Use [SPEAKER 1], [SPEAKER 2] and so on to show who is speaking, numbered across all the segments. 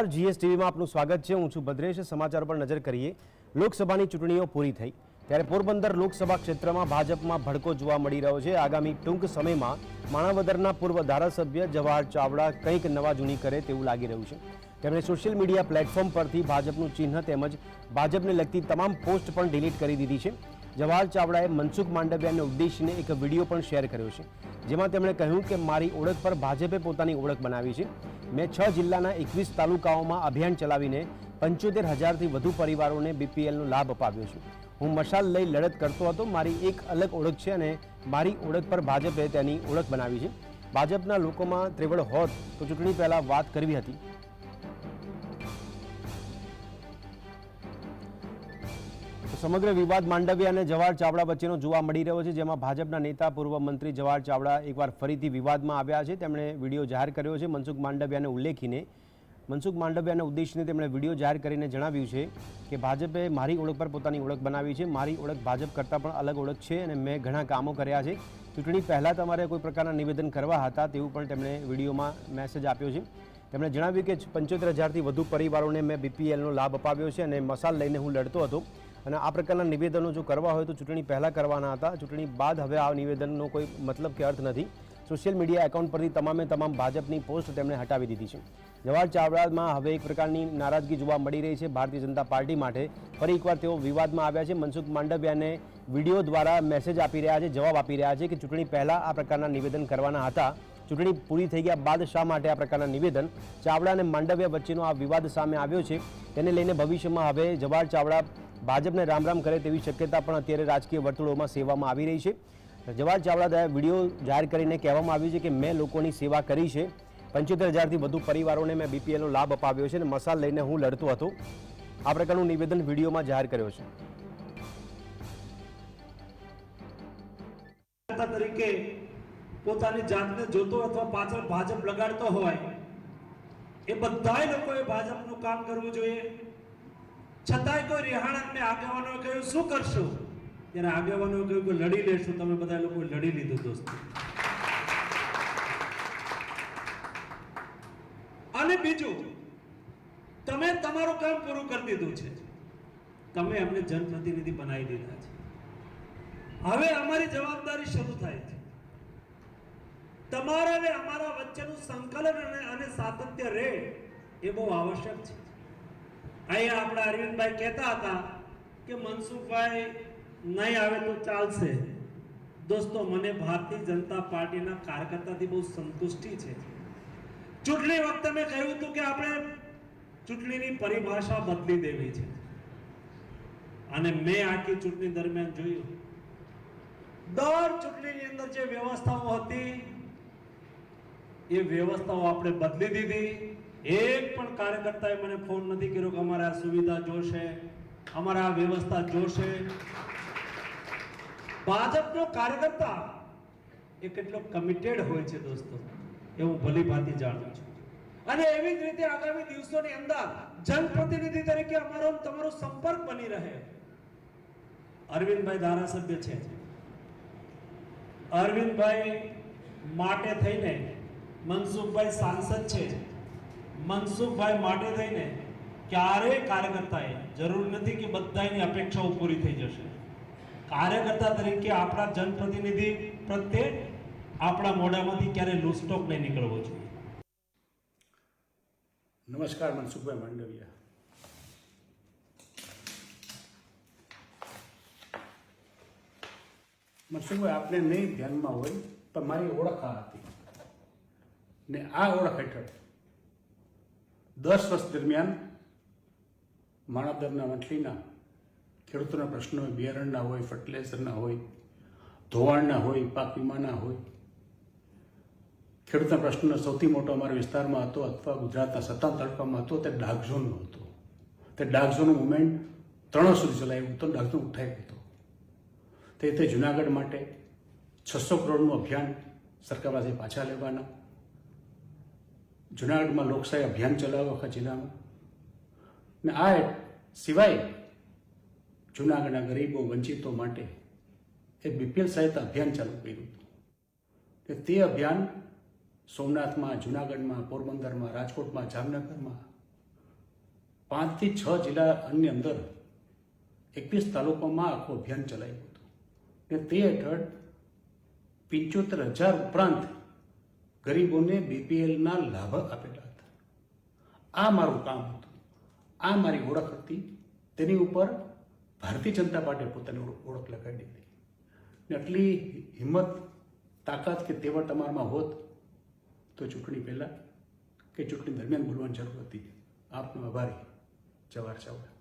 [SPEAKER 1] જીએસટીવીમાં આપનું સ્વાગત છે। હું છું ભદ્રેશ। સમાચાર પર નજર કરીએ। લોકસભાની ચૂંટણીઓ પૂરી થઈ ત્યારે પોરબંદર લોકસભા ક્ષેત્રમાં ભાજપમાં ભડકો જોવા મળી રહ્યો છે। આગામી ટૂંક સમયમાં માણાવદરના પૂર્વ ધારાસભ્ય જવાહર ચાવડા કંઈક નવા જૂની કરે તેવું લાગી રહ્યું છે। તેમણે સોશિયલ મીડિયા પ્લેટફોર્મ પરથી ભાજપનું ચિહ્ન તેમજ ભાજપને લગતી તમામ પોસ્ટ પણ ડિલીટ કરી દીધી છે। જવાહર ચાવડાએ મનસુખ માંડવિયાને ઉદ્દેશીને એક વિડીયો પણ શેર કર્યો છે, જેમાં તેમણે કહ્યું કે મારી ઓળખ પર ભાજપે પોતાની ઓળખ બનાવી છે। મેં 6 જિલ્લાના 21 તાલુકાઓમાં અભિયાન ચલાવીને 75,000થી વધુ પરિવારોને બીપીએલનો લાભ અપાવ્યો છે। હું મશાલ લઈ લડત કરતો હતો। મારી એક અલગ ઓળખ છે અને મારી ઓળખ પર ભાજપે તેની ઓળખ બનાવી છે। ભાજપના લોકોમાં ત્રેવડ હોત તો ચૂંટણી પહેલા વાત કરવી હતી। સમગ્ર વિવાદ માંડવિયા અને જવાહર ચાવડા વચ્ચેનો જોવા મળી રહ્યો છે, જેમાં ભાજપના નેતા પૂર્વ મંત્રી જવાહર ચાવડા એકવાર ફરીથી વિવાદમાં આવ્યા છે। તેમણે વિડીયો જાહેર કર્યો છે મનસુખ માંડવિયાને ઉલ્લેખીને। મનસુખ માંડવિયાને ઉદ્દેશીને તેમણે વિડીયો જાહેર કરીને જણાવ્યું છે કે ભાજપે મારી ઓળખ પર પોતાની ઓળખ બનાવી છે। મારી ઓળખ ભાજપ કરતાં પણ અલગ ઓળખ છે અને મેં ઘણા કામો કર્યા છે। ચૂંટણી પહેલાં તમારે કોઈ પ્રકારના નિવેદન કરવા હતા તેવું પણ તેમણે વિડીયોમાં મેસેજ આપ્યો છે। તેમણે જણાવ્યું કે 75,000થી વધુ પરિવારોને મેં બીપીએલનો લાભ અપાવ્યો છે અને મશાલ લઈને હું લડતો હતો અને આ પ્રકારના નિવેદનો જો કરવા હોય તો ચૂંટણી પહેલાં કરવાના હતા। ચૂંટણી બાદ હવે આ નિવેદનનો કોઈ મતલબ કે અર્થ નથી। સોશિયલ મીડિયા એકાઉન્ટ પરથી તમામ ભાજપની પોસ્ટ તેમણે હટાવી દીધી છે। જવાહર ચાવડામાં હવે એક પ્રકારની નારાજગી જોવા મળી રહી છે ભારતીય જનતા પાર્ટી માટે। ફરી એકવાર તેઓ વિવાદમાં આવ્યા છે। મનસુખ માંડવિયાને વિડીયો દ્વારા મેસેજ આપી રહ્યા છે, જવાબ આપી રહ્યા છે કે ચૂંટણી પહેલાં આ પ્રકારના નિવેદન કરવાના હતા। ચૂંટણી પૂરી થઈ ગયા બાદ શા માટે આ પ્રકારના નિવેદન? ચાવડા અને માંડવિયા વચ્ચેનો આ વિવાદ સામે આવ્યો છે, તેને લઈને ભવિષ્યમાં હવે જવાહર ચાવડા ભાજપને રામ રામ કરે તેવી શક્યતા પણ અત્યારે રાજકીય વર્તુળોમાં સેવામાં આવી રહી છે। જવાહર ચાવડા દ્વારા વિડીયો જાહેર કરીને કહેવામાં આવ્યું છે કે મેં લોકોની સેવા કરી છે। 75,000થી વધુ પરિવારોને મેં બીપીએલનો લાભ અપાવ્યો છે અને મશાલ લઈને હું લડતો હતો। આ પ્રકારનું નિવેદન વિડીયોમાં જાહેર કર્યો છે।
[SPEAKER 2] તરીકે પોતાની જાતને જોતો અથવા પાછળ ભાજપ લગાડતો હોય એ બધાય લોકોએ ભાજપનું કામ કરવું જોઈએ। છતાંય કોઈ રિહાણકને આગેવાનોએ કહ્યું શું કરશો, ત્યારે આગેવાનોએ કહ્યું કે લડી લેશું। તમે બધા લોકોએ લડી લીધું દોસ્તો। અને બીજું, તમે તમારું કામ પૂરું કરી દીધું છે। તમે અમને જનપ્રતિનિધિ બનાવી દીધા છે। હવે અમારી જવાબદારી શરૂ થાય છે। તમારા અને અમારા વચ્ચેનું સંકલન અને સાતત્ય રહે એ બહુ આવશ્યક છે। અહીંયા આપણા અરવિંદભાઈ કહેતા હતા કે મનસુખભાઈ નહીં આવે તો ચાલશે। દોસ્તો, મને ભારતીય જનતા પાર્ટીના કાર્યકર્તાથી બહુ સંતુષ્ટિ છે। ચૂંટણી વખતે મેં કહ્યું હતું કે આપણે ચૂંટણીની પરિભાષા બદલી દેવી છે અને મેં આખી ચૂંટણી દરમિયાન જોયું દર ચૂંટણીની અંદર જે વ્યવસ્થાઓ હતી એ વ્યવસ્થાઓ આપણે બદલી દીધી। એક પણ કાર્યકર્તાએ મને ફોન નથી કર્યો કે અમારે આ સુવિધા જોશે, અમારે આ વ્યવસ્થા જોશે। ભાજપનો કાર્યકર્તા એ કેટલો કમિટેડ હોય છે દોસ્તો, એ હું ભલી ભાંતિ જાણું છું। અને એવી જ રીતે આગામી દિવસોની અંદર જનપ્રતિનિધિ તરીકે અમારો તમારો સંપર્ક બની રહે। અરવિંદભાઈ ધારાસભ્ય છે, અરવિંદભાઈ માટે થઈને મનસુખભાઈ સાંસદ છે। મનસુખભાઈ માટે થઈને ક્યારેય કાર્યકર્તાએ જરૂર નથી કે બધાની અપેક્ષાઓ પૂરી થઈ જશે। કાર્યકર્તા તરીકે આપણા જનપ્રતિનિધિ પ્રત્યે આપણા મોઢામાંથી ક્યારેય લૂસટોક નહીં નીકળવો જોઈએ।
[SPEAKER 3] નમસ્કાર, મનસુખભાઈ માંડવિયા। મનસુખભાઈ, આપને નહીં ધ્યાનમાં હોય પણ મારી ઓળખ આ હતી ને આ ઓળખ હેઠળ 10 વર્ષ દરમિયાન માણાવદરના વંથલીના ખેડૂતોના પ્રશ્નો હોય, બિયારણના હોય, ફર્ટિલાઇઝરના હોય, ધોવાણના હોય, પાક વીમાના હોય, ખેડૂતના પ્રશ્નનો સૌથી મોટો અમારા વિસ્તારમાં હતો અથવા ગુજરાતના 57 તાલુકામાં હતો તે ડાર્ક ઝોનનો હતો। તે ડાર્ક ઝોનનું મુવમેન્ટ 3 વર્ષ સુધી ચલાવ્યું હતું, ડાર્ક ઝોન ઉઠાવી હતો। તે જુનાગઢ માટે 600 કરોડનું અભિયાન સરકાર પાસે પાછા લેવાના, જુનાગઢમાં લોકશાહી અભિયાન ચલાવ્યો આખા જિલ્લામાં, ને આ સિવાય જુનાગઢના ગરીબો વંચિતો માટે એક બીપીએલ સહાયતા અભિયાન ચાલુ કર્યું હતું। તે અભિયાન સોમનાથમાં, જુનાગઢમાં, પોરબંદરમાં, રાજકોટમાં, જામનગરમાં 5 થી 6 જિલ્લાની અંદર 21 તાલુકામાં આખું અભિયાન ચલાવ્યું હતું ને તે હેઠળ 75,000 ઉપરાંત ગરીબોને બીપીએલના લાભ આપેલા હતા. આ મારું કામ હતું, આ મારી ઓળખ હતી. તેની ઉપર ભારતીય જનતા પાર્ટીએ પોતાની ઓળખ લગાડી હતી ને આટલી હિંમત તાકાત કે તેવડ તમારામાં હોત તો ચૂંટણી પહેલાં કે ચૂંટણી દરમિયાન બોલવાની જરૂર હતી. આપનો આભારી જવાહર ચાવડા.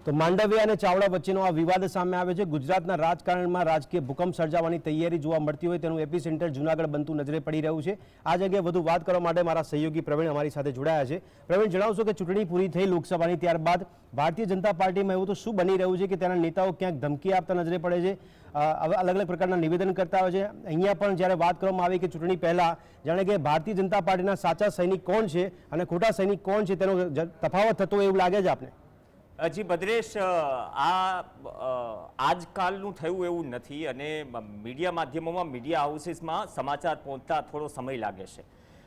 [SPEAKER 1] તો માંડવિયા અને ચાવડા વચ્ચેનો આ વિવાદ સામે આવે છે. ગુજરાતના રાજકારણમાં રાજકીય ભૂકંપ સર્જાવાની તૈયારી જોવા મળતી હોય તેનું એપી સેન્ટર જૂનાગઢ બનતું નજરે પડી રહ્યું છે. આ જગ્યાએ વધુ વાત કરવા માટે મારા સહયોગી પ્રવીણ અમારી સાથે જોડાયા છે. પ્રવીણ, જણાવશો કે ચૂંટણી પૂરી થઈ લોકસભાની, ત્યારબાદ ભારતીય જનતા પાર્ટીમાં એવું તો શું બની રહ્યું છે કે તેના નેતાઓ ક્યાંક ધમકી આપતા નજરે પડે છે, અલગ અલગ પ્રકારના નિવેદન કરતા હોય છે. અહીંયા પણ જ્યારે વાત કરવામાં આવી કે ચૂંટણી પહેલા જાણે કે ભારતીય જનતા પાર્ટીના સાચા સૈનિક કોણ છે અને ખોટા સૈનિક કોણ છે તેનો તફાવત થતો હોય એવું લાગે છે આપને?
[SPEAKER 4] જી ભદ્રેશ, આ આજકાલનું થયું એવું નથી અને મીડિયા માધ્યમોમાં, મીડિયા હાઉસીસમાં સમાચાર પહોંચતા થોડો સમય લાગે છે.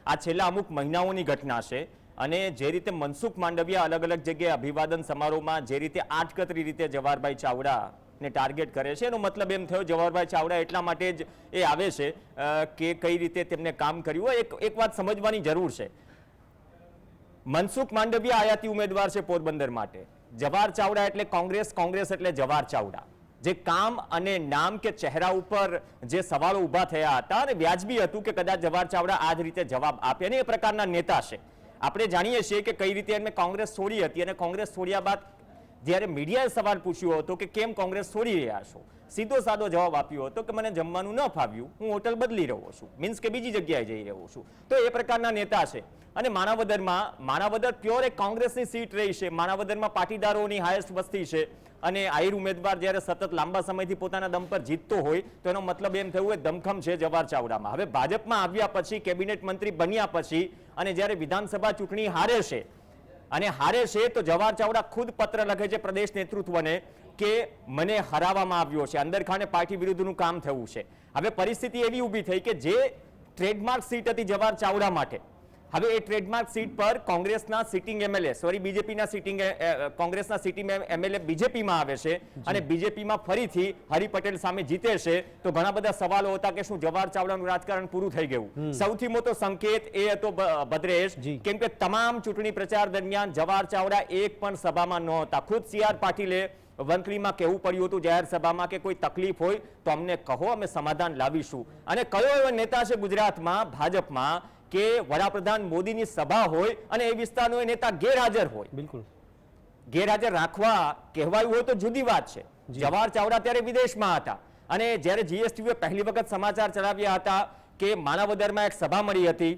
[SPEAKER 4] આ છેલ્લા અમુક મહિનાઓની ઘટના છે અને જે રીતે મનસુખ માંડવિયા અલગ અલગ જગ્યાએ અભિવાદન સમારોહમાં જે રીતે આટકતરી રીતે જવાહરભાઈ ચાવડા ને ટાર્ગેટ કરે છે, એનો મતલબ એમ થયો જવાહરભાઈ ચાવડા એટલા માટે જ એ આવે છે કે કઈ રીતે તેમને કામ કર્યું હોય. એક વાત સમજવાની જરૂર છે. મનસુખ માંડવિયા આયાતી ઉમેદવાર છે પોરબંદર માટે. જવાહર ચાવડા એટલે કોંગ્રેસ, કોંગ્રેસ એટલે જવાહર ચાવડા. જે કામ અને નામ કે ચહેરા ઉપર જે સવાલો ઊભા થયા હતા અને વ્યાજબી હતું કે કદાચ જવાહર ચાવડા આ જ રીતે જવાબ આપે અને એ પ્રકારના નેતા છે. આપણે જાણીએ છીએ કે કઈ રીતે એમને કોંગ્રેસ છોડી હતી અને કોંગ્રેસ છોડ્યા બાદ જ્યારે મીડિયાએ સવાલ પૂછ્યો હતો કે કેમ કોંગ્રેસ છોડી રહ્યા છો, સીધો સાદો જવાબ આપ્યો હતો કે મને જમવાનું ન ફાવ્યું, હું હોટલ બદલી રહ્યો છું, મીન્સ કે બીજી જગ્યાએ જઈ રહ્યો છું. તો એ પ્રકારના નેતા છે. અને માણાવદર પ્યોર એક કોંગ્રેસની સીટ રહી છે. માણાવદરમાં પાટીદારોની હાઈએસ્ટ વસ્તી છે અને આહિર ઉમેદવાર જ્યારે સતત લાંબા સમયથી પોતાના દમ પર જીતતો હોય તો એનો મતલબ એમ થયું કે દમખમ છે જવાહર ચાવડામાં. હવે ભાજપમાં આવ્યા પછી, કેબિનેટ મંત્રી બન્યા પછી અને જ્યારે વિધાનસભા ચૂંટણી હારે છે તો જવાહર ચાવડા ખુદ પત્ર લખે છે પ્રદેશ નેતૃત્વને કે મને હરાવવામાં આવ્યો છે, અંદરખાને પાર્ટી વિરુદ્ધનું કામ થયું છે. હવે પરિસ્થિતિ એવી ઊભી થઈ કે જે ટ્રેડમાર્ક સીટ હતી જવાહર ચાવડા માટે, હવે એ ટ્રેડમાર્ક સીટ પર કોંગ્રેસના સિટિંગ એમએલએ, બીજેપીના સિટિંગ કોંગ્રેસના સિટિંગ એમએલએ બીજેપીમાં આવે છે અને બીજેપીમાં ફરીથી હરિ પટેલ સામે જીતે છે. તો ઘણા બધા સવાલો હતા કે શું જવાહર ચાવડાનું રાજકારણ પૂરું થઈ ગયું? સૌથી મોટો સંકેત એ હતો ભદ્રેશ, કેમ કે તમામ ચૂંટણી પ્રચાર દરમિયાન જવાહર ચાવડા એક પણ સભામાં નહોતા. ખુદ CR પાટીલે વંથલીમાં કહેવું પડ્યું હતું જાહેર સભામાં કે કોઈ તકલીફ હોય તો અમને કહો, અમે સમાધાન લાવીશું. અને કયો એવો નેતા છે ગુજરાતમાં ભાજપમાં કે વડાપ્રધાન મોદીની સભા હોય અને એ વિસ્તારનો એ નેતા ગેરહાજર હોય? બિલકુલ ગેરહાજર રાખવા કહેવાયું હોય તો જુદી વાત છે. જવાહર ચાવડા ત્યારે વિદેશમાં હતા અને જ્યારે GSTVએ પહેલી વખત સમાચાર ચલાવ્યા હતા કે માણાવદરમાં એક સભા મળી હતી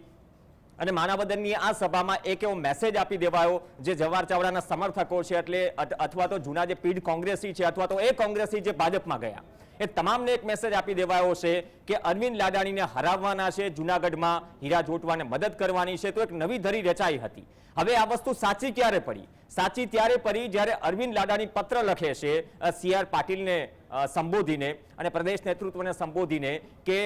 [SPEAKER 4] અને માણાવદરની આ સભામાં એક એવો મેસેજ આપી દેવાયો જે જવાહર ચાવડાના સમર્થકો છે એટલે અથવા તો જૂના જે પીઢ કોંગ્રેસી છે અથવા તો એ કોંગ્રેસી જે ભાજપમાં ગયા, એ તમામને એક મેસેજ આપી દેવાયો છે કે અરવિંદ લાડાણીને હરાવવાના છે, જૂનાગઢમાં હીરા જોટવાને મદદ કરવાની છે. તો એક નવી ધરી રચાઈ હતી. હવે આ વસ્તુ સાચી ક્યારે પડી? સાચી ત્યારે પડી જ્યારે અરવિંદ લાડાણી પત્ર લખે છે CR પાટીલને સંબોધીને અને પ્રદેશ નેતૃત્વને સંબોધીને કે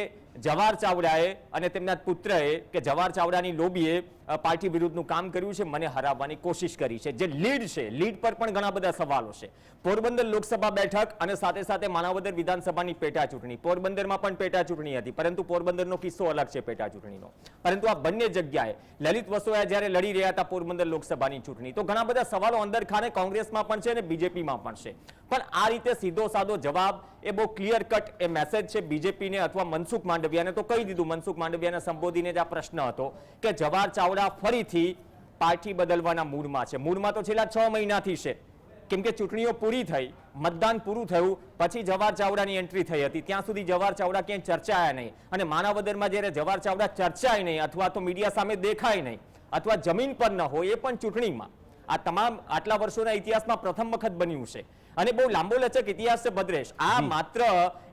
[SPEAKER 4] જવાહર ચાવડાએ અને તેમના પુત્રએ કે જવાહર ચાવડાની લોબીએ પાર્ટી વિરુદ્ધનું કામ કર્યું છે, મને હરાવવાની કોશિશ કરી છે. જે લીડ છે, લીડ પર પણ ઘણા બધા સવાલો છે. પોરબંદર લોકસભા બેઠક અને સાથે સાથે માણાવદર વિધાનસભાની પેટા ચૂંટણી, પોરબંદરમાં પણ પેટા ચૂંટણી હતી પરંતુ પોરબંદરનો કિસ્સો અલગ છે પેટા ચૂંટણીનો. પરંતુ આ બંને જગ્યાએ લલિત વસોયા જ્યારે લડી રહ્યા હતા પોરબંદર લોકસભાની ચૂંટણી, તો ઘણા બધા સવાલો અંદર ખાને કોંગ્રેસમાં પણ છે અને બીજેપીમાં પણ છે. પણ આ રીતે સીધો સાદો જવાબ એ બહુ ક્લિયર કટ એ મેસેજ છે બીજેપીને અથવા મનસુખ માંડવિયાને તો કહી દીધું. મનસુખ માંડવિયાને સંબોધીને જ આ પ્રશ્ન હતો કે જવાહર ચાવડા ફરીથી પાર્ટી બદલવાના મૂડમાં છે. મૂડમાં તો છેલ્લા 6 મહિનાથી છે, કેમ કે ચૂંટણીઓ પૂરી થઈ, મતદાન પૂરું થયું પછી જવાહર ચાવડાની એન્ટ્રી થઈ હતી. ત્યાં સુધી જવાહર ચાવડા ક્યાંય ચર્ચાયા નહીં અને માણાવદરમાં જ્યારે જવાહર ચાવડા ચર્ચાય નહીં અથવા તો મીડિયા સામે દેખાય નહીં અથવા જમીન પર ન હોય, એ પણ ચૂંટણીમાં, આ તમામ આટલા વર્ષોના ઇતિહાસમાં પ્રથમ વખત બન્યું છે અને બહુ લાંબો લચક ઇતિહાસ છે ભદ્રેશ. આ માત્ર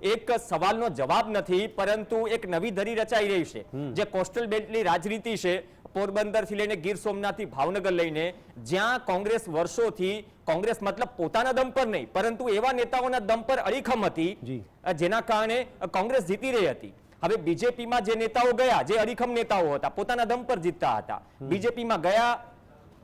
[SPEAKER 4] એક સવાલનો જવાબ નથી પરંતુ એક નવી ધરી રચાઈ રહી છે. જે કોસ્ટલ બેલ્ટની રાજનીતિ છે, પોરબંદરથી લઈને ગીર સોમનાથથી ભાવનગર લઈને, જ્યાં કોંગ્રેસ વર્ષોથી, કોંગ્રેસ મતલબ પોતાના દમ પર નહીં પરંતુ એવા નેતાઓના દમ પર અડીખમ હતી જેના કારણે કોંગ્રેસ જીતી રહી હતી. હવે બીજેપીમાં જે નેતાઓ ગયા, જે અડીખમ નેતાઓ હતા, પોતાના દમ પર જીતતા હતા, બીજેપીમાં ગયા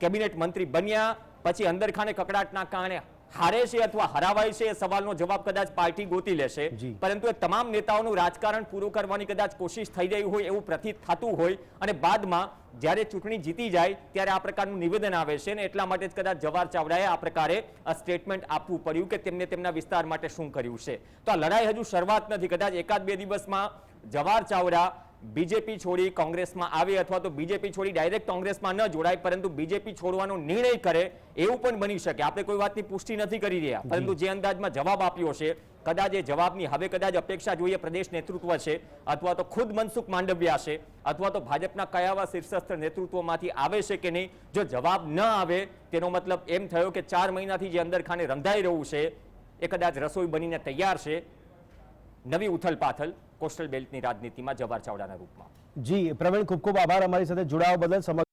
[SPEAKER 4] કેબિનેટ મંત્રી બન્યા પછી અંદરખાને કકડાટના કારણે હારે છે અથવા હરાવાય છે એ સવાલનો જવાબ કદાચ પાર્ટી ગોતી લેશે,
[SPEAKER 1] જી.
[SPEAKER 4] પરંતુ એ તમામ નેતાઓનું રાજકારણ પૂરું કરવાની કદાચ કોશિશ થઈ રહી હોય એવું પ્રતીત થતું હોય અને બાદમાં જ્યારે ચૂંટણી જીતી જાય ત્યારે આ પ્રકારનું નિવેદન આવે છે અને એટલા માટે જ કદાચ જવાહર ચાવડાએ આ પ્રકારે સ્ટેટમેન્ટ આપવું પડ્યું કે તેમને તેમના વિસ્તાર માટે શું કર્યું છે. તો આ લડાઈ હજુ શરૂઆત નથી. કદાચ એકાદ બે દિવસમાં જવાહર ચાવડા બીજેપી છોડી કોંગ્રેસમાં આવે અથવા તો બીજેપી છોડી ડાયરેક્ટ કોંગ્રેસમાં ન જોડાય પરંતુ બીજેપી છોડવાનો નિર્ણય કરે એવું પણ બની શકે. આપણે કોઈ વાતની પુષ્ટિ નથી કરી રહ્યા, પરંતુ જે અંદાજમાં જવાબ આપ્યો છે કદાચ એ જવાબની હવે કદાચ અપેક્ષા જોઈએ પ્રદેશ નેતૃત્વ છે અથવા તો ખુદ મનસુખ માંડવિયા છે અથવા તો ભાજપના કયા શીર્ષસ્થ નેતૃત્વમાંથી આવે છે કે નહીં. જો જવાબ ન આવે તેનો મતલબ એમ થયો કે 4 મહિનાથી જે અંદરખાને રંધાઈ રહ્યું છે એ કદાચ રસોઈ બનીને તૈયાર છે. નવી ઉથલપાથલ કોસ્ટલ બેલ્ટની રાજનીતિમાં જવાહર ચાવડાના રૂપમાં.
[SPEAKER 1] જી પ્રવીણ, ખૂબ ખૂબ આભાર અમારી સાથે જોડાવા બદલ.